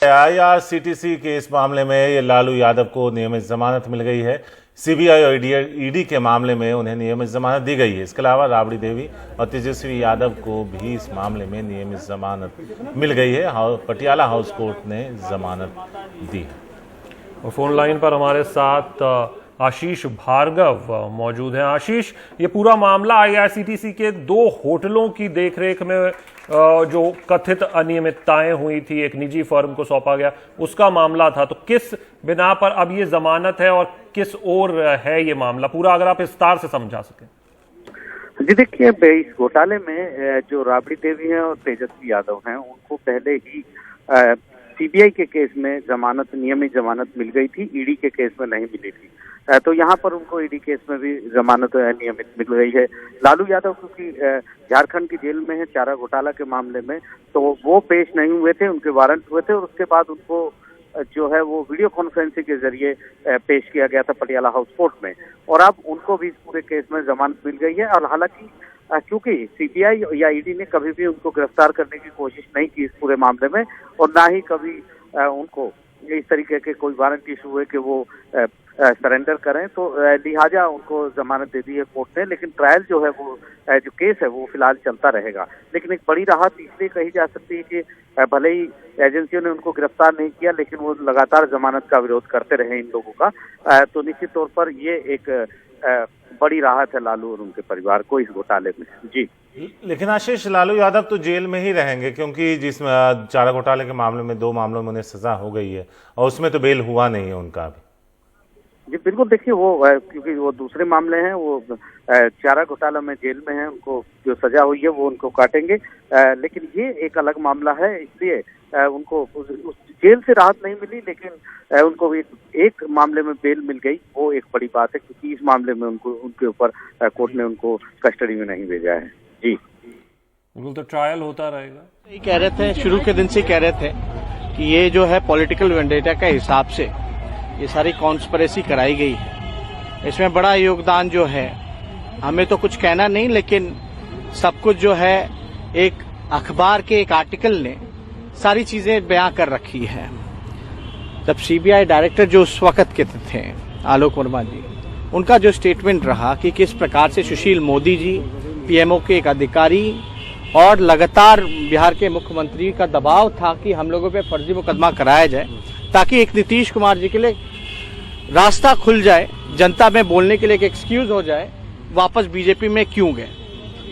IRCTC के इस मामले में ये लालू यादव को नियमित जमानत मिल गई है। सीबीआई और ईडी के मामले में उन्हें नियमित जमानत दी गई है। इसके अलावा राबड़ी देवी और तेजस्वी यादव को भी इस मामले में नियमित जमानत मिल गई है। पटियाला हाउस कोर्ट ने जमानत दी है। फोन लाइन पर हमारे साथ आशीष भार्गव मौजूद हैं। आशीष, ये पूरा मामला आईआरसीटीसी के 2 होटलों की देखरेख में जो कथित अनियमितताएं हुई थी, एक निजी फर्म को सौंपा गया, उसका मामला था। तो किस बिना पर अब ये जमानत है और किस ओर है ये मामला पूरा, अगर आप विस्तार से समझा सकें। जी देखिए, इस घोटाले में जो राबड़ी देवी हैं और तेजस्वी यादव हैं, उनको पहले ही सीबीआई के केस में नियमित जमानत मिल गई थी, ईडी के केस में नहीं मिली थी। तो यहाँ पर उनको ईडी केस में भी जमानत नियमित मिल गई है। लालू यादव क्योंकि झारखंड की जेल में है चारा घोटाला के मामले में, तो वो पेश नहीं हुए थे, उनके वारंट हुए थे और उसके बाद उनको जो है वो वीडियो कॉन्फ्रेंसिंग के जरिए पेश किया गया था पटियाला हाउस कोर्ट में, और अब उनको भी इस पूरे केस में जमानत मिल गई है। और हालांकि क्योंकि सीबीआई या ईडी ने कभी भी उनको गिरफ्तार करने की कोशिश नहीं की इस पूरे मामले में, और ना ही कभी उनको इस तरीके के कोई वारंट इशू हुए कि वो सरेंडर करें, तो लिहाजा उनको जमानत दे दी है कोर्ट ने। लेकिन ट्रायल जो है वो जो केस है वो फिलहाल चलता रहेगा। लेकिन एक बड़ी राहत इसलिए कही जा सकती है कि भले ही एजेंसियों ने उनको गिरफ्तार नहीं किया, लेकिन वो लगातार जमानत का विरोध करते रहे इन लोगों का, तो निश्चित तौर पर ये एक बड़ी राहत है लालू और उनके परिवार को इस घोटाले में। जी, लेकिन आशीष, लालू यादव तो जेल में ही रहेंगे क्योंकि जिस चारा घोटाले के मामले में 2 मामलों में उन्हें सजा हो गई है और उसमें तो बेल हुआ नहीं है उनका अभी। जी बिल्कुल, देखिए वो क्योंकि वो दूसरे मामले हैं, वो चारा घोटाला में जेल में हैं, उनको जो सजा हुई है वो उनको काटेंगे। लेकिन ये एक अलग मामला है, इसलिए उनको उस जेल से राहत नहीं मिली, लेकिन उनको एक मामले में बेल मिल गई। वो एक बड़ी बात है क्योंकि इस मामले में उनके ऊपर कोर्ट ने उनको कस्टडी में नहीं भेजा है। जी बिल्कुल, तो ट्रायल होता रहेगा। ये कह रहे थे, शुरू के दिन से कह रहे थे कि ये जो है पॉलिटिकल वेंडेटा का हिसाब से ये सारी कॉन्स्पिरेसी कराई गई है। इसमें बड़ा योगदान जो है, हमें तो कुछ कहना नहीं, लेकिन सब कुछ जो है एक अखबार के एक आर्टिकल ने सारी चीजें बयां कर रखी है। जब सीबीआई डायरेक्टर जो उस वक्त के थे आलोक वर्मा जी, उनका जो स्टेटमेंट रहा कि किस प्रकार से सुशील मोदी जी, पीएमओ के एक अधिकारी और लगातार बिहार के मुख्यमंत्री का दबाव था कि हम लोगों पे फर्जी मुकदमा कराया जाए ताकि एक नीतीश कुमार जी के लिए रास्ता खुल जाए, जनता में बोलने के लिए एक एक्सक्यूज हो जाए, वापस बीजेपी में क्यों गए।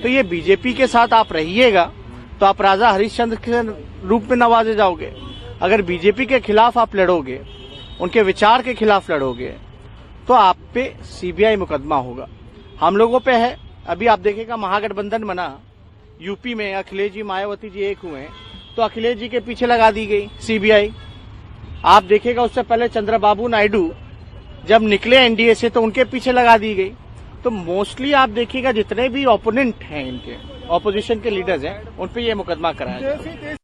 तो ये बीजेपी के साथ आप रहिएगा तो आप राजा हरिश्चंद्र के रूप में नवाजे जाओगे। अगर बीजेपी के खिलाफ आप लड़ोगे, उनके विचार के खिलाफ लड़ोगे, तो आप पे सीबीआई मुकदमा होगा। हम लोगों पे है। अभी आप देखेगा महागठबंधन बना, यूपी में अखिलेश जी मायावती जी एक हुए, तो अखिलेश जी के पीछे लगा दी गई सीबीआई। आप देखेगा उससे पहले चंद्रबाबू नायडू जब निकले एनडीए से तो उनके पीछे लगा दी गई। तो मोस्टली आप देखिएगा जितने भी ओपोनेंट हैं, इनके ऑपोजिशन के लीडर्स हैं, उन पे ये मुकदमा कराया।